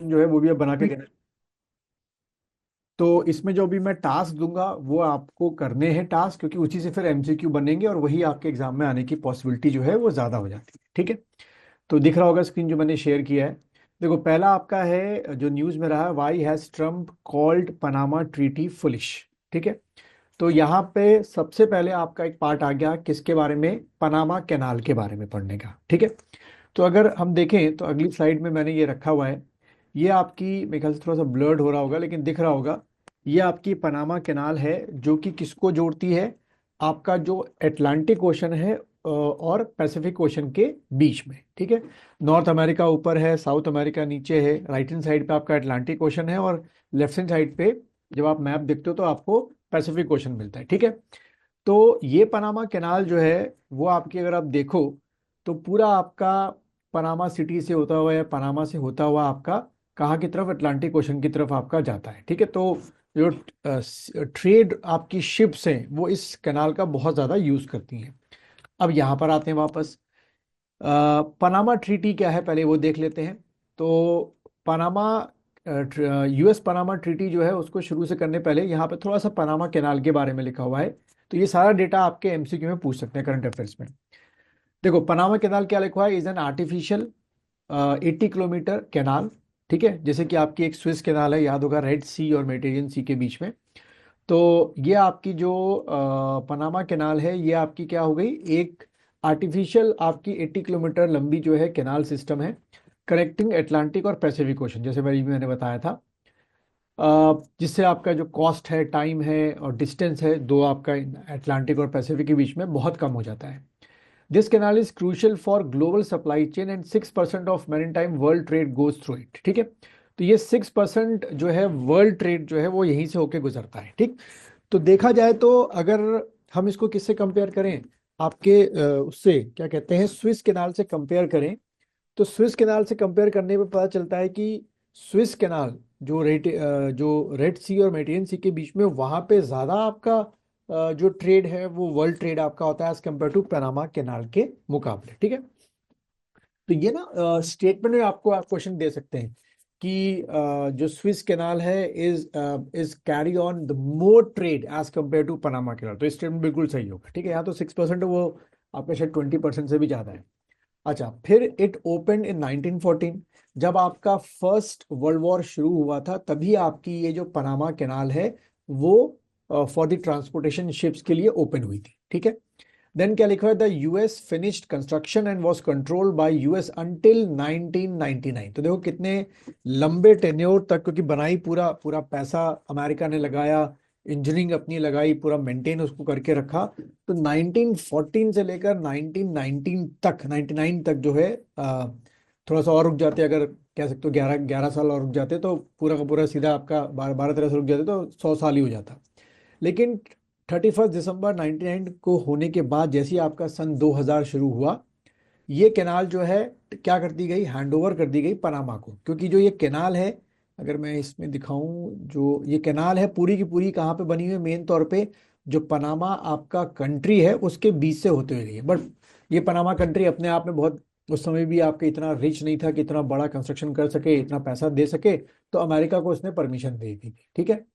जो है वो भी आप बना के देना। तो इसमें जो भी मैं टास्क दूंगा वो आपको करने हैं टास्क, क्योंकि उसी से फिर एमसीक्यू बनेंगे और वही आपके एग्जाम में आने की पॉसिबिलिटी जो है वो ज़्यादा हो जाती है। ठीक है। तो दिख रहा होगा स्क्रीन जो मैंने शेयर किया है। देखो पहला आपका है जो न्यूज़ में रहा, why has Trump called Panama treaty foolish. ठीक है। तो यहाँ पे सबसे पहले आपका एक पार्ट आ गया किसके बारे में, पनामा कैनाल के बारे में पढ़ने का। ठीक है। तो अगर हम देखें तो अगली स्लाइड में मैंने ये रखा हुआ है, ये आपकी मेरे ख्याल से थोड़ा सा ब्लर्ड हो रहा होगा लेकिन दिख रहा होगा, ये आपकी पनामा कैनाल है जो कि किसको जोड़ती है, आपका जो अटलांटिक ओशन है और पैसिफिक ओशन के बीच में। ठीक है। नॉर्थ अमेरिका ऊपर है, साउथ अमेरिका नीचे है, राइट हैंड साइड पे आपका अटलांटिक ओशन है और लेफ्ट हैंड साइड पे जब आप मैप देखते हो तो आपको पैसिफिक ओशन मिलता है। ठीक है। तो ये पनामा कैनाल जो है वो आपकी अगर आप देखो तो पूरा आपका पनामा सिटी से होता हुआ या पनामा से होता हुआ आपका कहाँ की तरफ, अटलांटिक ओशन की तरफ आपका जाता है। ठीक है। तो जो ट्रेड आपकी शिप्स हैं वो इस कैनाल का बहुत ज़्यादा यूज़ करती हैं। अब यहाँ पर आते हैं वापस, पनामा ट्रीटी क्या है पहले वो देख लेते हैं। तो पनामा यूएस पनामा ट्रीटी जो है उसको शुरू से करने पहले यहाँ पे थोड़ा सा पनामा कैनाल के बारे में लिखा हुआ है। तो ये सारा डेटा आपके एमसीक्यू में पूछ सकते हैं करंट अफेयर्स में। देखो पनामा कैनाल क्या लिखा हुआ है, is an artificial 80 kilometre canal. ठीक है। जैसे कि आपकी एक स्विस कैनाल है, याद होगा, रेड सी और मेडिटेरियन सी के बीच में। तो ये आपकी जो पनामा कैनाल है ये आपकी क्या हो गई, एक आर्टिफिशियल आपकी 80 किलोमीटर लंबी जो है कैनाल सिस्टम है, कनेक्टिंग अटलांटिक और पैसिफिक ओशन, जैसे मैंने बताया था। जिससे आपका जो कॉस्ट है, टाइम है और डिस्टेंस है दो आपका अटलांटिक और पैसिफिक के बीच में बहुत कम हो जाता है। This canal is crucial for global supply chain and 6% of maritime world trade goes through it. ठीक है। तो ये 6% जो है वर्ल्ड ट्रेड जो है वो यहीं से होके गुजरता है। ठीक। तो देखा जाए तो अगर हम इसको किससे कंपेयर करें, आपके उससे क्या कहते हैं स्विस कैनाल से कंपेयर करें, तो स्विस कैनाल से कंपेयर करने पे पता चलता है कि स्विस कैनाल जो रेड सी और मेडिटेरियन सी के बीच में वहां पे ज्यादा आपका जो ट्रेड है वो वर्ल्ड ट्रेड आपका होता है as compare to Panama canal के मुकाबले। ठीक है। तो ये ना स्टेटमेंट में आपको आप क्वेश्चन दे सकते हैं कि जो स्विस कैनाल है is carry on the more trade as compare to Panama canal. तो स्टेटमेंट बिल्कुल सही होगा। ठीक है। यहाँ तो 6% है, वो आपका शायद 20% से भी ज्यादा है। अच्छा, फिर इट ओपन इन 1914, जब आपका फर्स्ट वर्ल्ड वॉर शुरू हुआ था तभी आपकी ये जो पनामा कैनाल है वो फॉर द ट्रांसपोर्टेशन शिप्स के लिए ओपन हुई थी। ठीक है। देन क्या लिखा है, the US finished construction and was controlled by US until 1999। तो देखो कितने लंबे टेन्योर तक, क्योंकि बनाई पूरा पूरा पैसा अमेरिका ने लगाया, इंजीनियरिंग अपनी लगाई, पूरा मेंटेन उसको करके रखा। तो 1914 से लेकर 1919 तक, 99 तक जो है थोड़ा सा और रुक जाते, अगर कह सकते हो 11 11 साल और रुक जाते तो पूरा का पूरा सीधा आपका 12 12 13 से रुक जाते तो 100 साल ही हो जाता। लेकिन 31 दिसंबर 99 को होने के बाद जैसे ही आपका सन 2000 शुरू हुआ, ये कैनाल जो है क्या कर दी गई, हैंड ओवर कर दी गई पनामा को। क्योंकि जो ये कैनाल है, अगर मैं इसमें दिखाऊं, जो ये कैनाल है पूरी की पूरी कहाँ पे बनी हुई है, मेन तौर पे जो पनामा आपका कंट्री है उसके बीच से होते हुए गई है। बट ये पनामा कंट्री अपने आप में बहुत, उस समय भी आपके इतना रिच नहीं था कि इतना बड़ा कंस्ट्रक्शन कर सके, इतना पैसा दे सके, तो अमेरिका को उसने परमिशन दे दी थी। ठीक है।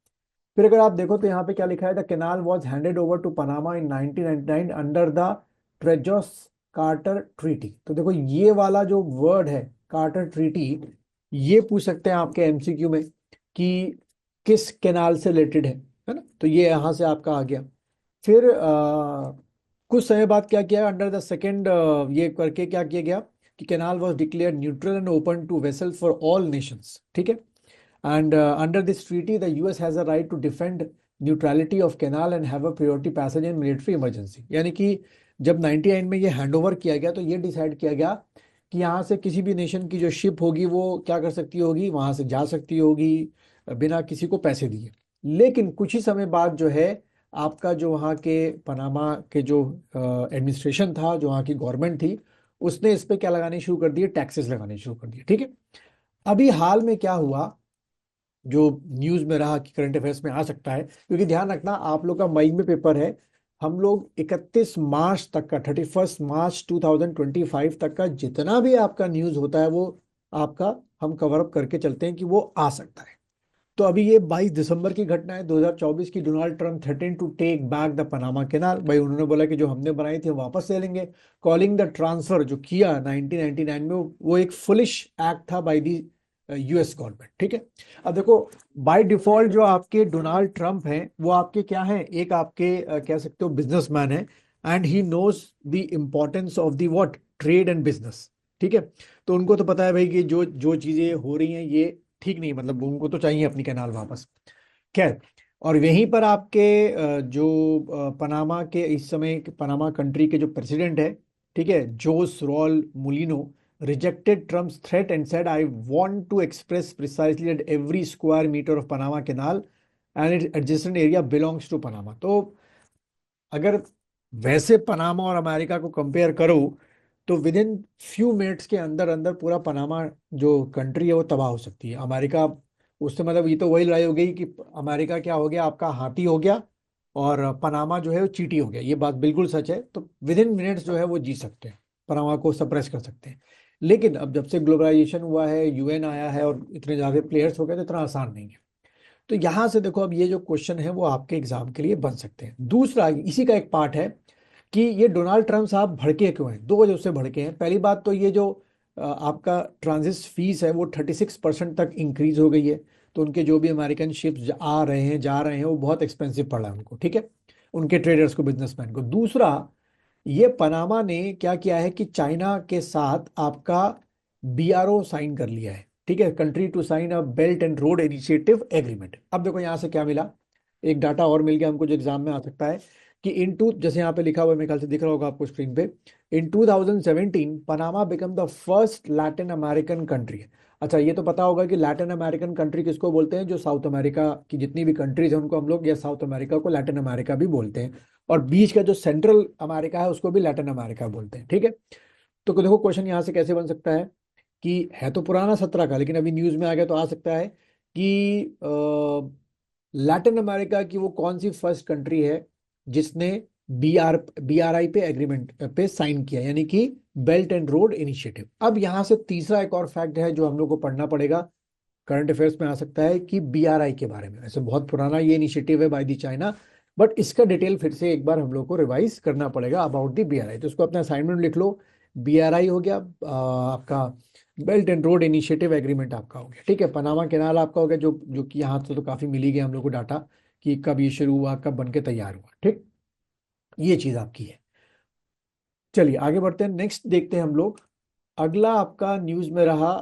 फिर अगर आप देखो तो यहाँ पे क्या लिखा है, the canal was handed over to Panama in 1999 under the Torrijos Carter treaty. तो देखो ये वाला जो वर्ड है कार्टर ट्रीटी, ये पूछ सकते हैं आपके एमसीक्यू में कि किस कैनाल से रिलेटेड है ना। तो ये यहाँ से आपका आ गया। फिर कुछ समय बाद क्या किया, अंडर द सेकेंड ये करके क्या किया गया कि canal was declare neutral and open to vessel for all nations. ठीक है। And under this treaty, the US has a right to defend neutrality of canal and have a priority passage in military emergency। यानी कि जब 99 में ये handover किया गया तो ये डिसाइड किया गया कि यहाँ से किसी भी नेशन की जो शिप होगी वो क्या कर सकती होगी, वहां से जा सकती होगी बिना किसी को पैसे दिए। लेकिन कुछ ही समय बाद जो है आपका जो वहाँ के पनामा के जो एडमिनिस्ट्रेशन था, जो वहाँ की गवर्नमेंट थी, उसने इस पे क्या लगाने शुरू कर दिए, टैक्सेस लगाने शुरू कर दिए। ठीक है। अभी हाल में क्या हुआ, जो न्यूज में रहा कि करंट अफेयर्स में आ सकता है, क्योंकि ध्यान रखना आप लोग का मई में पेपर है, हम लोग 31 मार्च तक का, 31 मार्च 2025 तक का जितना भी आपका न्यूज होता है वो आपका हम कवर अप करके चलते हैं कि वो आ सकता है। तो अभी ये 22 दिसंबर की घटना है 2024 की। Donald Trump threaten to take back the Panama canal. भाई उन्होंने बोला कि जो हमने बनाई थी हम वापस ले लेंगे। कॉलिंग द ट्रांसफर जो किया 1999 में वो एक फुलिश एक्ट था बाय द यूएस गवर्नमेंट। ठीक है। अब देखो, बाय डिफॉल्ट जो आपके डोनाल्ड ट्रम्प हैं वो आपके क्या हैं, एक आपके कह सकते हो बिजनेसमैन है, and he knows the importance of the what, trade and business. ठीक है। तो उनको तो पता है भाई कि जो जो चीजें हो रही हैं ये ठीक नहीं, मतलब उनको तो चाहिए अपनी कैनाल वापस। खैर, और यहीं पर आपके जो पनामा के इस समय पनामा कंट्री के जो प्रेसिडेंट है, ठीक है, Jose Raul Mulino, rejected Trump's threat and said I want to express precisely that every square metre of Panama canal and it adjacent area belongs to Panama. तो अगर वैसे पनामा और America को कंपेयर करो तो विद इन फ्यू मिनट्स के अंदर अंदर पूरा पनामा जो कंट्री है वो तबाह हो सकती है। अमेरिका उससे मतलब ये तो वही लड़ाई हो गई कि अमेरिका क्या हो गया, आपका हाथी हो गया, और पनामा जो है वो चींटी हो गया। ये बात बिल्कुल सच है। तो विद इन मिनट्स जो है वो जीत सकते हैं, पनामा को सप्रेस कर सकते हैं। लेकिन अब जब से ग्लोबलाइजेशन हुआ है, यूएन आया है और इतने ज्यादा प्लेयर्स हो गए तो इतना आसान नहीं है। तो यहां से देखो, अब ये जो क्वेश्चन है वो आपके एग्जाम के लिए बन सकते हैं। दूसरा इसी का एक पार्ट है कि ये डोनाल्ड ट्रम्प साहब भड़के क्यों हैं। दो वजह से भड़के हैं। पहली बात तो ये जो आपका ट्रांजिट फीस है वो 36% तक इंक्रीज हो गई है। तो उनके जो भी अमेरिकन शिप्स आ रहे हैं जा रहे हैं वो बहुत एक्सपेंसिव पड़ रहा है उनको। ठीक है, उनके ट्रेडर्स को, बिजनेसमैन को। दूसरा, ये पनामा ने क्या किया है कि चाइना के साथ आपका बीआरओ साइन कर लिया है। ठीक है, country to sign a belt and road initiative agreement. अब देखो यहाँ से क्या मिला, एक डाटा और मिल गया हमको जो एग्जाम में आ सकता है कि इन टू, जैसे यहाँ पे लिखा हुआ है, मेरे ख्याल से दिख रहा होगा आपको स्क्रीन पे, इन 2017 Panama become the first Latin American country. अच्छा, ये तो पता होगा कि लैटिन अमेरिकन कंट्री किसको बोलते हैं, जो साउथ अमेरिका की जितनी भी कंट्रीज है उनको हम लोग, या साउथ अमेरिका को लैटिन अमेरिका भी बोलते हैं, और बीच का जो सेंट्रल अमेरिका है उसको भी लैटिन अमेरिका बोलते हैं। ठीक है। तो देखो क्वेश्चन यहाँ से कैसे बन सकता है कि है तो पुराना 17 का, लेकिन अभी न्यूज में आ गया तो आ सकता है कि लैटिन अमेरिका की वो कौन सी फर्स्ट कंट्री है जिसने बीआरआई पे एग्रीमेंट पे साइन किया, यानी कि बेल्ट एंड रोड इनिशिएटिव। अब यहाँ से तीसरा एक और फैक्ट है जो हम लोग को पढ़ना पड़ेगा, करंट अफेयर्स में आ सकता है, कि बीआरआई के बारे में। वैसे बहुत पुराना ये इनिशिएटिव है बाय द चाइना, बट इसका डिटेल फिर से एक बार हम लोग को रिवाइज करना पड़ेगा अबाउट द बीआरआई। तो उसको अपना असाइनमेंट लिख लो। बीआरआई हो गया आपका belt and road initiative agreement आपका हो गया। ठीक है, पनामा कैनाल आपका हो गया, जो जो कि यहाँ से तो काफी मिली गई हम लोग को डाटा कि कब ये शुरू हुआ, कब बन के तैयार हुआ। ठीक, ये चीज आपकी है। चलिए आगे बढ़ते हैं, नेक्स्ट देखते हैं हम लोग। अगला आपका न्यूज में रहा,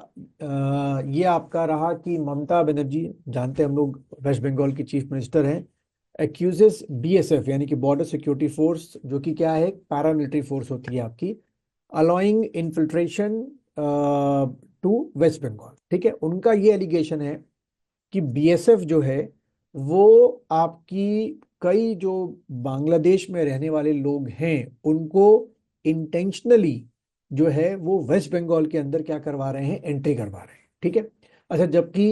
ये आपका रहा कि ममता बनर्जी, जानते हैं हम लोग वेस्ट बंगाल की चीफ मिनिस्टर हैं, एक्यूजेस बीएसएफ यानी कि बॉर्डर सिक्योरिटी फोर्स, जो कि क्या है, पैरामिलिट्री फोर्स होती है आपकी, allowing infiltration to West Bengal. ठीक है, उनका ये एलिगेशन है कि बीएसएफ जो है वो आपकी कई जो बांग्लादेश में रहने वाले लोग हैं उनको इंटेंशनली जो है वो वेस्ट बंगाल के अंदर क्या करवा रहे हैं, एंट्री करवा रहे हैं। ठीक है। अच्छा, जबकि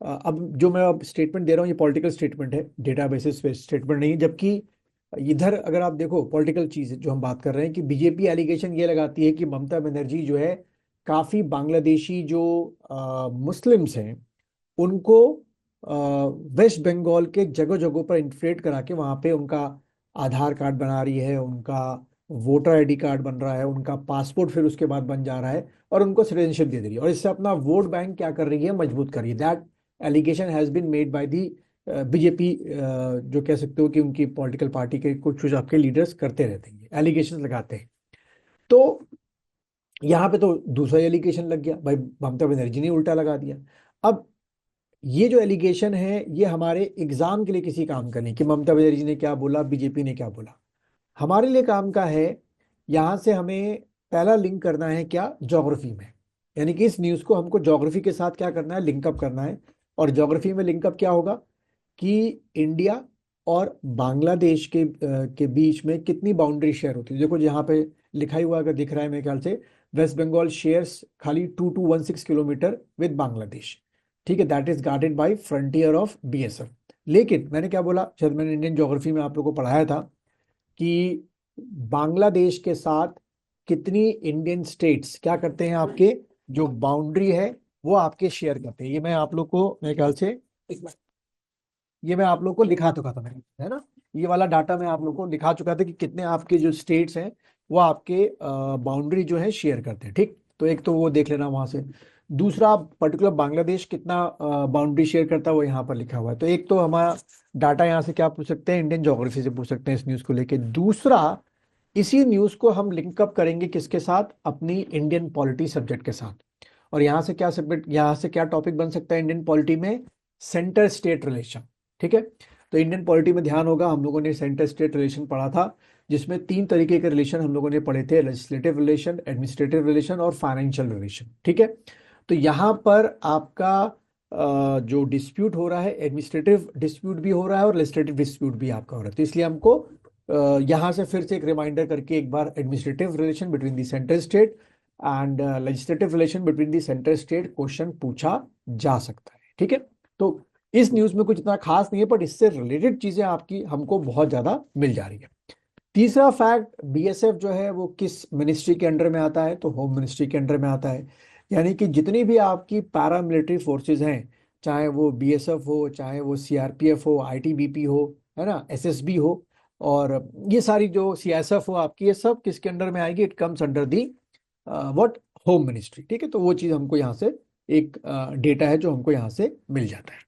अब जो मैं अब स्टेटमेंट दे रहा हूँ ये पॉलिटिकल स्टेटमेंट है, डेटा बेसिस पे स्टेटमेंट नहीं है। जबकि इधर अगर आप देखो पॉलिटिकल चीज जो हम बात कर रहे हैं कि बीजेपी एलिगेशन ये लगाती है कि ममता बनर्जी जो है काफी बांग्लादेशी जो मुस्लिम्स हैं उनको वेस्ट बंगाल के जगह जगहों पर इंफिल्ट्रेट करा के वहां पे उनका आधार कार्ड बना रही है, उनका वोटर आईडी कार्ड बन रहा है, उनका पासपोर्ट फिर उसके बाद बन जा रहा है, और उनको सिटीजनशिप दे दे रही है, और इससे अपना वोट बैंक क्या कर रही है, मजबूत कर रही है। That allegation has been made by the BJP, जो कह सकते हो कि उनकी पॉलिटिकल पार्टी के कुछ आपके लीडर्स करते रहते हैं, एलिगेशन लगाते हैं। तो यहाँ पे तो दूसरा एलिगेशन लग गया भाई, ममता बनर्जी ने उल्टा लगा दिया। अब ये जो एलिगेशन है ये हमारे एग्जाम के लिए किसी काम का नहीं कि ममता बनर्जी ने क्या बोला, बीजेपी ने क्या बोला। हमारे लिए काम का है, यहां से हमें पहला लिंक करना है क्या, ज्योग्राफी में। यानी कि इस न्यूज को हमको ज्योग्राफी के साथ क्या करना है, लिंकअप करना है। और ज्योग्राफी में लिंकअप क्या होगा कि इंडिया और बांग्लादेश के बीच में कितनी बाउंड्री शेयर होती है। देखो यहाँ पे लिखा ही हुआ अगर दिख रहा है मेरे ख्याल से, वेस्ट बंगाल शेयर्स खाली 2216 किलोमीटर विद बांग्लादेश। ठीक है, that is guarded by frontier of BSF. लेकिन मैंने क्या बोला, शायद मैंने इंडियन ज्योग्राफी में आप लोगों को पढ़ाया था कि बांग्लादेश के साथ कितनी इंडियन स्टेट्स क्या करते हैं, आपके जो बाउंड्री है वो आपके शेयर करते हैं। ये मैं आप लोग को मेरे ख्याल से ये मैं आप लोग को लिखा चुका था मैंने, है ना। ये वाला डाटा मैं आप लोग को दिखा चुका था कि कितने आपके जो स्टेट्स हैं वो आपके बाउंड्री जो है शेयर करते हैं, ठीक। तो एक तो वो देख लेना वहां से। दूसरा, पर्टिकुलर बांग्लादेश कितना बाउंड्री शेयर करता है वो यहाँ पर लिखा हुआ है। तो एक तो हमारा डाटा यहाँ से क्या पूछ सकते हैं, इंडियन ज्योग्राफी से पूछ सकते हैं इस न्यूज को लेके। दूसरा, इसी न्यूज को हम लिंकअप करेंगे किसके साथ, अपनी इंडियन पॉलिटी सब्जेक्ट के साथ। और यहाँ से क्या सब्जेक्ट, यहाँ से क्या टॉपिक बन सकता है इंडियन पॉलिटी में, सेंटर स्टेट रिलेशन, ठीक है। तो इंडियन पॉलिटी में ध्यान होगा, हम लोगों ने सेंटर स्टेट रिलेशन पढ़ा था, जिसमें 3 तरीके के रिलेशन हम लोगों ने पढ़े थे, लेजिस्लेटिव रिलेशन, एडमिनिस्ट्रेटिव रिलेशन और फाइनेंशियल रिलेशन, ठीक है। तो यहाँ पर आपका जो डिस्प्यूट हो रहा है, एडमिनिस्ट्रेटिव डिस्प्यूट भी हो रहा है और लेजिस्लेटिव डिस्प्यूट भी आपका हो रहा है। तो इसलिए हमको यहाँ से फिर से एक रिमाइंडर करके एक बार administrative relation between the central state and legislative relation between the central state question पूछा जा सकता है, ठीक है। तो इस न्यूज में कुछ इतना खास नहीं है, बट इससे रिलेटेड चीजें आपकी हमको बहुत ज्यादा मिल जा रही है। तीसरा फैक्ट, बीएसएफ जो है वो किस मिनिस्ट्री के अंडर में आता है, तो होम मिनिस्ट्री के अंडर में आता है। यानी कि जितनी भी आपकी पैरामिलिट्री फोर्सेस हैं, चाहे वो बीएसएफ हो, चाहे वो सीआरपीएफ हो, आईटीबीपी हो, है ना, एसएसबी हो, और ये सारी जो सीएसएफ हो आपकी, ये सब किसके अंडर में आएगी, it comes under the what, home ministry, ठीक है। तो वो चीज हमको यहाँ से एक डेटा है जो हमको यहाँ से मिल जाता है।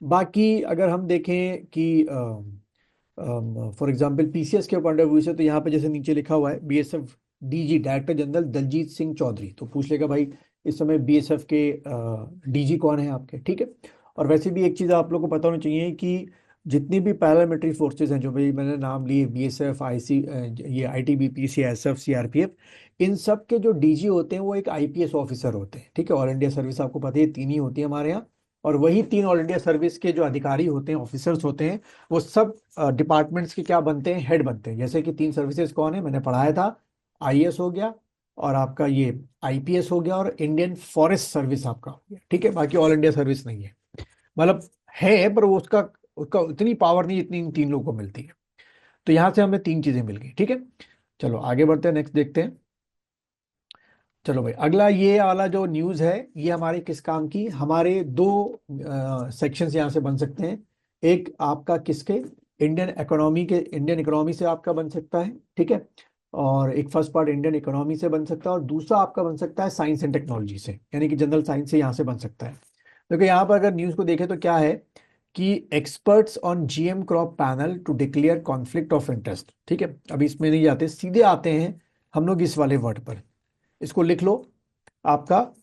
बाकी अगर हम देखें कि फॉर एग्जांपल पीसीएस के पॉइंट ऑफ व्यू से, तो यहाँ पे जैसे नीचे लिखा हुआ है BSF DG director general Daljit Singh Chaudhary, तो पूछ लेगा भाई इस समय बीएसएफ के डीजी कौन है आपके, ठीक है। और वैसे भी एक चीज़ आप लोग को पता होनी चाहिए कि जितनी भी पैरामिलिट्री फोर्सेज हैं, जो भाई मैंने नाम लिए, बीएसएफ, ये आईटीबीपी, सीएसएफ, सीआरपीएफ, इन सब के जो डीजी होते हैं वो एक आईपीएस ऑफिसर होते हैं, ठीक है। ऑल इंडिया सर्विस आपको पता है 3 ही होती है हमारे यहाँ। और वही 3 ऑल इंडिया सर्विस के जो अधिकारी होते हैं, ऑफिसर्स होते हैं, वो सब डिपार्टमेंट्स के क्या बनते हैं, हेड बनते हैं। जैसे कि 3 सर्विसेज कौन है, मैंने पढ़ाया था, आईएएस हो गया, और आपका ये आईपीएस हो गया, और इंडियन फॉरेस्ट सर्विस आपका हो गया, ठीक है। बाकी ऑल इंडिया सर्विस नहीं है, मतलब है पर वो उसका उसका उतनी पावर नहीं जितनी इन 3 लोगों को मिलती है। तो यहां से हमें 3 चीजें मिल गई, ठीक है। चलो आगे बढ़ते हैं, नेक्स्ट देखते हैं। चलो भाई, अगला ये वाला जो न्यूज़ है, ये हमारे किस काम की, हमारे 2 सेक्शंस यहाँ से बन सकते हैं। एक आपका किसके, इंडियन इकोनॉमी से आपका बन सकता है, ठीक है। और एक फर्स्ट पार्ट इंडियन इकोनॉमी से बन सकता है, और दूसरा आपका बन सकता है साइंस एंड टेक्नोलॉजी से, यानी कि जनरल साइंस से यहाँ से बन सकता है। देखो यहाँ पर अगर न्यूज़ को देखें तो क्या है कि experts on GM crop panel to declare conflict of interest, ठीक है। अभी इसमें नहीं जाते, सीधे आते हैं हम लोग इस वाले वर्ड पर। इसको लिख लो, आपका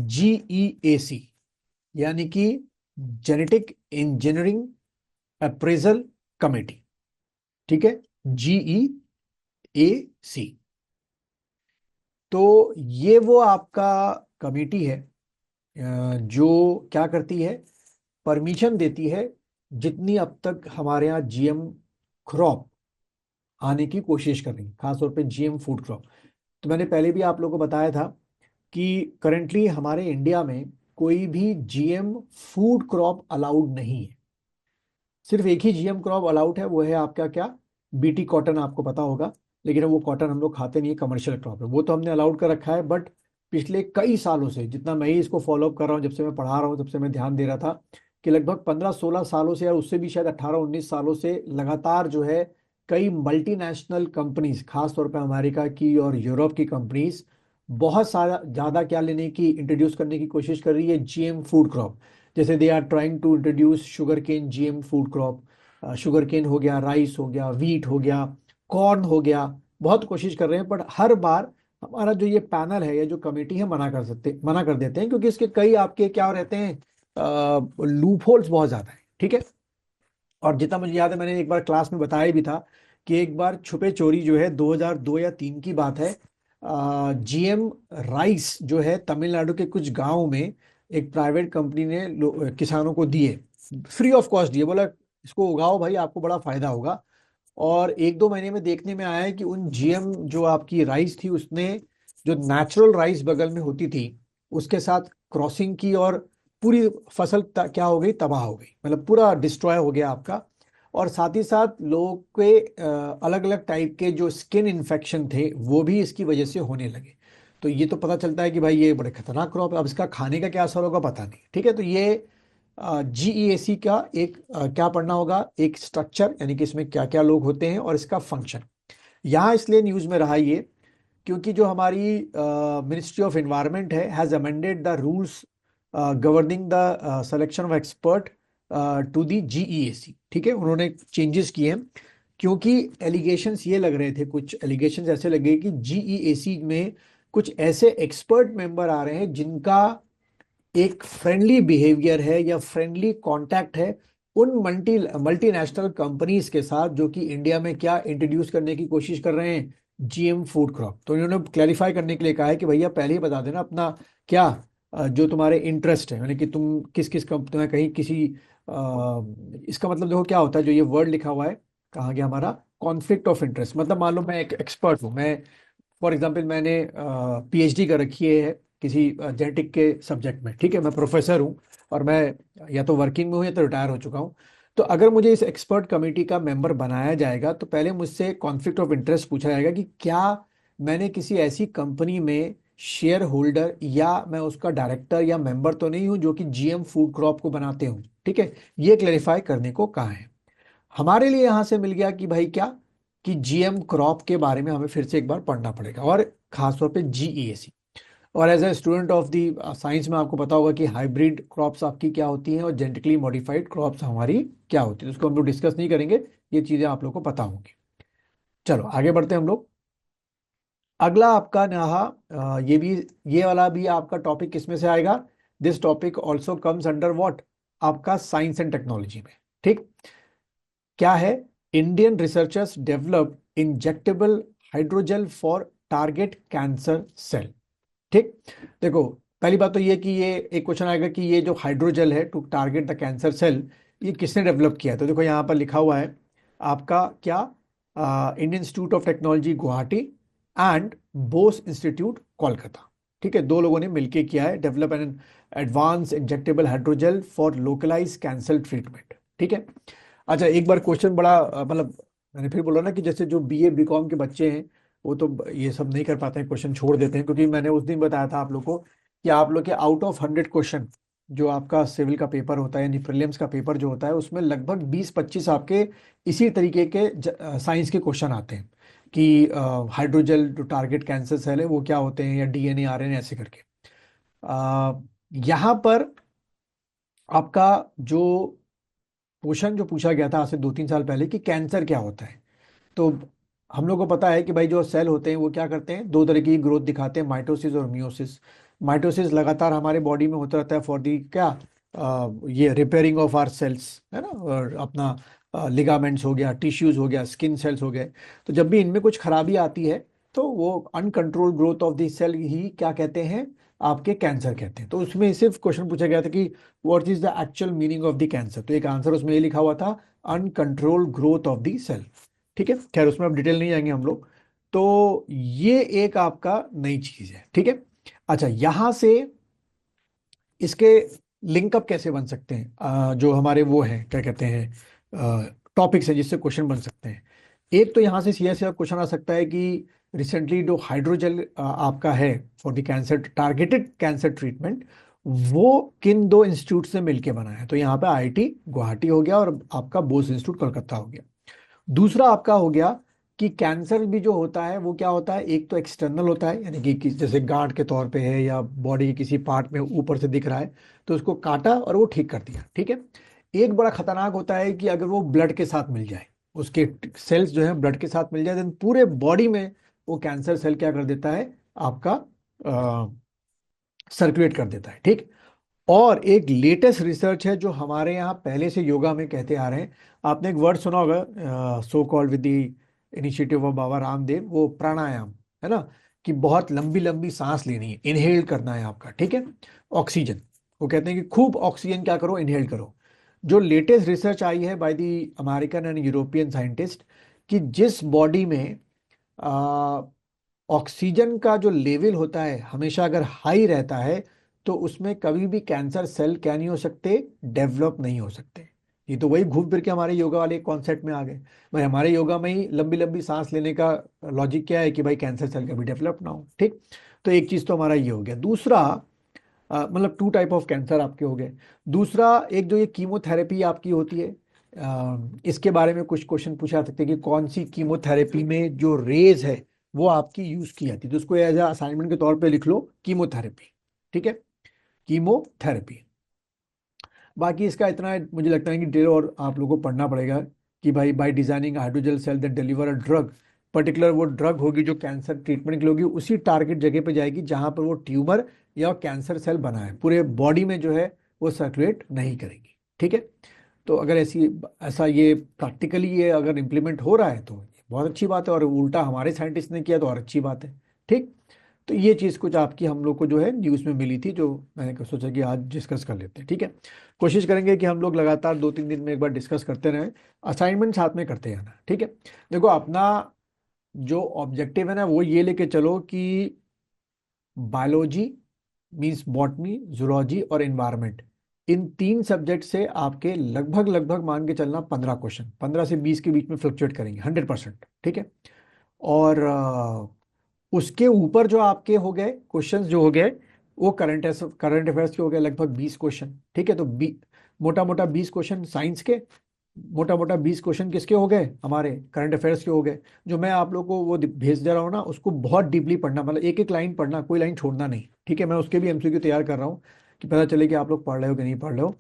GEAC, यानी कि जेनेटिक इंजीनियरिंग अप्रेजल कमेटी, ठीक है, GEAC। तो ये वो आपका कमेटी है जो क्या करती है, परमिशन देती है जितनी अब तक हमारे यहाँ जीएम क्रॉप आने की कोशिश कर रही है, खासतौर पे जीएम फूड क्रॉप। तो मैंने पहले भी आप लोगों को बताया था कि करंटली हमारे इंडिया में कोई भी जीएम फूड क्रॉप अलाउड नहीं है। सिर्फ एक ही जीएम क्रॉप अलाउड है, वो है आपका क्या, बीटी कॉटन, आपको पता होगा। लेकिन वो कॉटन हम लोग खाते नहीं है, कमर्शियल क्रॉप है, वो तो हमने अलाउड कर रखा है। बट पिछले कई सालों से, जितना मैं ही इसको फॉलोअप कर रहा हूँ, जब से मैं पढ़ा रहा हूँ तब से मैं ध्यान दे रहा था कि लगभग 15-16 सालों से, या उससे भी शायद 18-19 सालों से लगातार जो है, कई मल्टीनेशनल कंपनीज, खासतौर पर अमेरिका की और यूरोप की कंपनीज, बहुत सारा ज़्यादा क्या लेने की, इंट्रोड्यूस करने की कोशिश कर रही है जीएम फूड क्रॉप। जैसे they are trying to introduce sugar cane GM food crop, sugar cane हो गया, राइस हो गया, वीट हो गया, कॉर्न हो गया, बहुत कोशिश कर रहे हैं। पर हर बार हमारा जो ये पैनल है या जो कमेटी है, मना कर देते हैं, क्योंकि इसके कई आपके क्या रहते हैं, लूप होल्स बहुत ज्यादा है, ठीक है। और जितना मुझे याद है, मैंने एक बार क्लास में बताया भी था कि एक बार छुपे चोरी जो है, 2002 या 3 की बात है, जीएम राइस जो है तमिलनाडु के कुछ गांव में एक प्राइवेट कंपनी ने किसानों को दिए, फ्री ऑफ कॉस्ट दिए, बोला इसको उगाओ भाई, आपको बड़ा फायदा होगा। और 1-2 महीने में देखने में आया है कि उन जीएम जो आपकी राइस थी, उसने जो नेचुरल राइस बगल में होती थी उसके साथ क्रॉसिंग की, और पूरी फसल क्या हो गई, तबाह हो गई, मतलब पूरा डिस्ट्रॉय हो गया आपका। और साथ ही साथ लोगों के अलग अलग टाइप के जो स्किन इन्फेक्शन थे वो भी इसकी वजह से होने लगे। तो ये तो पता चलता है कि भाई ये बड़े खतरनाक क्रॉप है। अब इसका खाने का क्या असर होगा पता नहीं, ठीक है। तो ये जीईएसी का एक क्या पढ़ना होगा, एक स्ट्रक्चर, यानी कि इसमें क्या क्या लोग होते हैं और इसका फंक्शन। यहाँ इसलिए न्यूज़ में रहा ये, क्योंकि जो हमारी मिनिस्ट्री ऑफ एनवायरनमेंट है has amended the rules governing the selection of expert to the GEAC, ठीक है। उन्होंने चेंजेस किए हैं, क्योंकि एलिगेशंस ये लग रहे थे, कुछ एलिगेशंस ऐसे लगे कि जीईएसी में कुछ ऐसे एक्सपर्ट मेंबर आ रहे हैं जिनका एक फ्रेंडली बिहेवियर है या फ्रेंडली कांटेक्ट है उन मल्टीनेशनल कंपनीज के साथ जो कि इंडिया में क्या इंट्रोड्यूस करने की कोशिश कर रहे हैं, जीएम फूड क्रॉप। तो इन्होंने क्लैरिफाई करने के लिए कहा है कि भैया पहले ही बता देना अपना क्या जो तुम्हारे इंटरेस्ट है, यानी कि तुम किस किस कंपनी में कहीं किसी इसका मतलब देखो क्या होता है, जो ये वर्ड लिखा हुआ है कहाँ गया हमारा, कॉन्फ्लिक्ट ऑफ इंटरेस्ट। मतलब मान लो मैं एक एक्सपर्ट हूँ, मैं फॉर एग्जाम्पल मैंने पीएचडी कर रखी है किसी जेनेटिक के सब्जेक्ट में, ठीक है, मैं प्रोफेसर हूँ और मैं या तो वर्किंग में हूँ या तो रिटायर हो चुका हूँ। तो अगर मुझे इस एक्सपर्ट कमेटी का मेंबर बनाया जाएगा तो पहले मुझसे कॉन्फ्लिक्ट ऑफ इंटरेस्ट पूछा जाएगा कि क्या मैंने किसी ऐसी कंपनी में शेयर होल्डर या मैं उसका डायरेक्टर या मेंबर तो नहीं हूँ जो कि जीएम फूड क्रॉप को बनाते हूँ, ठीक है। ये क्लेरिफाई करने को कहा है। हमारे लिए यहां से मिल गया कि भाई क्या, कि जीएम क्रॉप के बारे में हमें फिर से एक बार पढ़ना पड़ेगा, और खासतौर पे जीईएसी। और as a student of the science में आपको पता होगा कि हाइब्रिड क्रॉप्स आपकी क्या होती हैं और जेनेटिकली मॉडिफाइड क्रॉप्स हमारी क्या होती है, उसको हम लोग डिस्कस नहीं करेंगे, ये चीजें आप लोग को पता होंगी। चलो आगे बढ़ते हैं हम लोग। अगला आपका यहाँ ये भी, ये वाला भी आपका टॉपिक किसमें से आएगा, this topic also comes under what, आपका साइंस एंड टेक्नोलॉजी में, ठीक। क्या है, Indian researchers develop injectable hydrogel for target cancer cell, ठीक। देखो पहली बात तो ये कि ये एक क्वेश्चन आएगा कि ये जो हाइड्रोजेल है to target the cancer cell, ये किसने डेवलप किया है। तो देखो यहाँ पर लिखा हुआ है आपका क्या, Indian institute of technology Guwahati and boss institute Kolkata, ठीक है। दो लोगों ने मिलकर किया है, develop an advance injectable hydrogel for localise cancer treatment, ठीक है। अच्छा एक बार क्वेश्चन बड़ा मतलब मैंने फिर बोला ना कि जैसे जो बीए बीकॉम के बच्चे हैं वो तो ये सब नहीं कर पाते हैं, क्वेश्चन छोड़ देते हैं, क्योंकि मैंने उस दिन बताया था आप लोग को कि आप लोग के आउट ऑफ 100 क्वेश्चन जो आपका सिविल का पेपर होता है यानी प्रीलिम्स का पेपर जो होता है उसमें लगभग 20-25 आपके इसी तरीके के साइंस के क्वेश्चन आते हैं कि हाइड्रोजेल जो टारगेट कैंसर सेल है वो क्या होते हैं, या डीएनए आरएनए ऐसे करके। यहाँ पर आपका जो क्वेश्चन जो पूछा गया था आज से 2-3 साल पहले कि कैंसर क्या होता है, तो हम लोग को पता है कि भाई जो सेल होते हैं वो क्या करते हैं, दो तरह की ग्रोथ दिखाते हैं, माइटोसिस और मियोसिस। माइटोसिस लगातार हमारे बॉडी में होता रहता है फॉर दी क्या, ये रिपेयरिंग ऑफ आर सेल्स है ना, और अपना लिगामेंट्स हो गया, टिश्यूज हो गया, स्किन सेल्स हो गए। तो जब भी इनमें कुछ खराबी आती है तो वो uncontrol growth of the cell ही क्या कहते हैं, आपके कैंसर कहते हैं। तो उसमें सिर्फ क्वेश्चन पूछा गया था कि what is the actual meaning of the cancer, तो एक आंसर उसमें ये लिखा हुआ था, uncontrol growth of the cell, ठीक है। खैर उसमें अब डिटेल नहीं जाएंगे हम लोग। तो ये एक आपका नई चीज है, ठीक है। अच्छा यहां से इसके लिंकअप कैसे बन सकते हैं, जो हमारे वो हैं क्या कहते हैं टॉपिक्स हैं जिससे क्वेश्चन बन सकते हैं। एक तो यहां से सीधा सीधा क्वेश्चन आ सकता है कि रिसेंटली जो हाइड्रोजेल आपका है for the cancer targeted cancer treatment, वो किन दो इंस्टीट्यूट से मिलके बना है। तो यहाँ पे आईआईटी गुवाहाटी हो गया और आपका बोस इंस्टीट्यूट कोलकाता हो गया। दूसरा आपका हो गया कि कैंसर भी जो होता है वो क्या होता है, एक तो एक्सटर्नल होता है यानी कि जैसे गांठ के तौर पे है या बॉडी के किसी पार्ट में ऊपर से दिख रहा है, तो उसको काटा और वो ठीक कर दिया, ठीक है। एक बड़ा खतरनाक होता है कि अगर वो ब्लड के साथ मिल जाए, उसके सेल्स जो है ब्लड के साथ मिल जाए, देन पूरे बॉडी में वो कैंसर सेल क्या कर देता है, आपका सर्कुलेट कर देता है, ठीक। और एक लेटेस्ट रिसर्च है जो हमारे यहाँ पहले से योगा में कहते आ रहे हैं, आपने एक वर्ड सुना होगा so called with the initiative of Baba Ramdev, वो प्राणायाम है ना, कि बहुत लंबी लंबी सांस लेनी है, इनहेल करना है आपका, ठीक है, ऑक्सीजन। वो कहते हैं कि खूब ऑक्सीजन क्या करो, इनहेल करो। जो लेटेस्ट रिसर्च आई है by the American and European scientist, कि जिस बॉडी में ऑक्सीजन का जो लेवल होता है हमेशा अगर हाई रहता है तो उसमें कभी भी कैंसर सेल क्या नहीं हो सकते, डेवलप नहीं हो सकते। ये तो वही घूम फिर के हमारे योगा वाले कॉन्सेप्ट में आ गए। भाई हमारे योगा में ही लंबी लंबी सांस लेने का लॉजिक क्या है कि भाई कैंसर सेल कभी डेवलप ना हो, ठीक। तो एक चीज तो हमारा ये हो गया। दूसरा मतलब टू टाइप ऑफ कैंसर आपके हो गए। दूसरा एक जो ये कीमोथेरेपी आपकी होती है, इसके बारे में कुछ क्वेश्चन पूछा जा सकते हैं कि कौन सी कीमोथेरेपी में जो रेज है वो आपकी यूज की जाती है, तो उसको एज अ असाइनमेंट के तौर पे लिख लो, कीमोथेरेपी। ठीक है, कीमोथेरेपी। बाकी इसका इतना मुझे लगता है कि डेढ़ और आप लोगों को पढ़ना पड़ेगा कि भाई by designing hydrogel cell that deliver a drug, particular वो ड्रग होगी जो कैंसर ट्रीटमेंट के लिए होगी, उसी टारगेट जगह पे जाएगी जहां पर वो ट्यूमर या कैंसर सेल बना है, पूरे बॉडी में जो है वो सर्कुलेट नहीं करेगी। ठीक है, तो अगर ऐसा ये प्रैक्टिकली ये अगर इम्प्लीमेंट हो रहा है तो ये बहुत अच्छी बात है, और उल्टा हमारे साइंटिस्ट ने किया तो और अच्छी बात है। ठीक, तो ये चीज़ कुछ आपकी हम लोग को जो है न्यूज़ में मिली थी, जो मैंने सोचा कि आज डिस्कस कर लेते हैं। ठीक है, कोशिश करेंगे कि हम लोग लगातार 2-3 दिन में एक बार डिस्कस करते रहें, असाइनमेंट साथ में करते रहना। ठीक है, देखो अपना जो ऑब्जेक्टिव है ना वो ये लेके चलो कि बायोलॉजी मीन्स बॉटनी, जूलॉजी और एनवायरनमेंट, इन तीन सब्जेक्ट से आपके लगभग लगभग मान के चलना 15 क्वेश्चन, 15 से 20 के बीच में फ्लक्चुएट करेंगे 100%। ठीक है, और उसके ऊपर जो आपके हो गए क्वेश्चंस जो हो गए वो करंट अफेयर्स के हो गए लगभग 20 क्वेश्चन। ठीक है, तो मोटा मोटा 20 क्वेश्चन साइंस के, मोटा मोटा 20 क्वेश्चन किसके हो गए, हमारे करंट अफेयर्स के हो गए। जो मैं आप लोग को वो भेज दे रहा हूँ ना, उसको बहुत डीपली पढ़ना, मतलब एक एक लाइन पढ़ना, कोई लाइन छोड़ना नहीं। ठीक है, मैं उसके भी एमसीक्यू तैयार कर रहा हूँ कि पता चले कि आप लोग पढ़ रहे हो कि नहीं पढ़ रहे हो।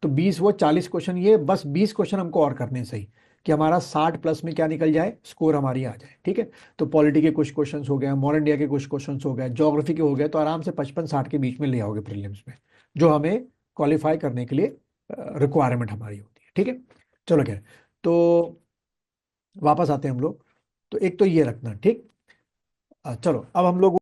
तो 20 वो 40 क्वेश्चन, ये बस 20 क्वेश्चन हमको और करने सही, कि हमारा 60 प्लस में क्या निकल जाए, स्कोर हमारी आ जाए। ठीक है, तो पॉलिटी के कुछ क्वेश्चंस हो गए, मॉडर्न इंडिया के कुछ क्वेश्चंस हो गए, ज्योग्राफी के हो गए, तो आराम से 55-60 के बीच में ले आओगे प्रीलिम्स में, जो हमें क्वालिफाई करने के लिए रिक्वायरमेंट हमारी होती है। ठीक है, चलो खैर, तो वापस आते हैं हम लोग। तो एक तो ये रखना, ठीक। चलो अब हम लोग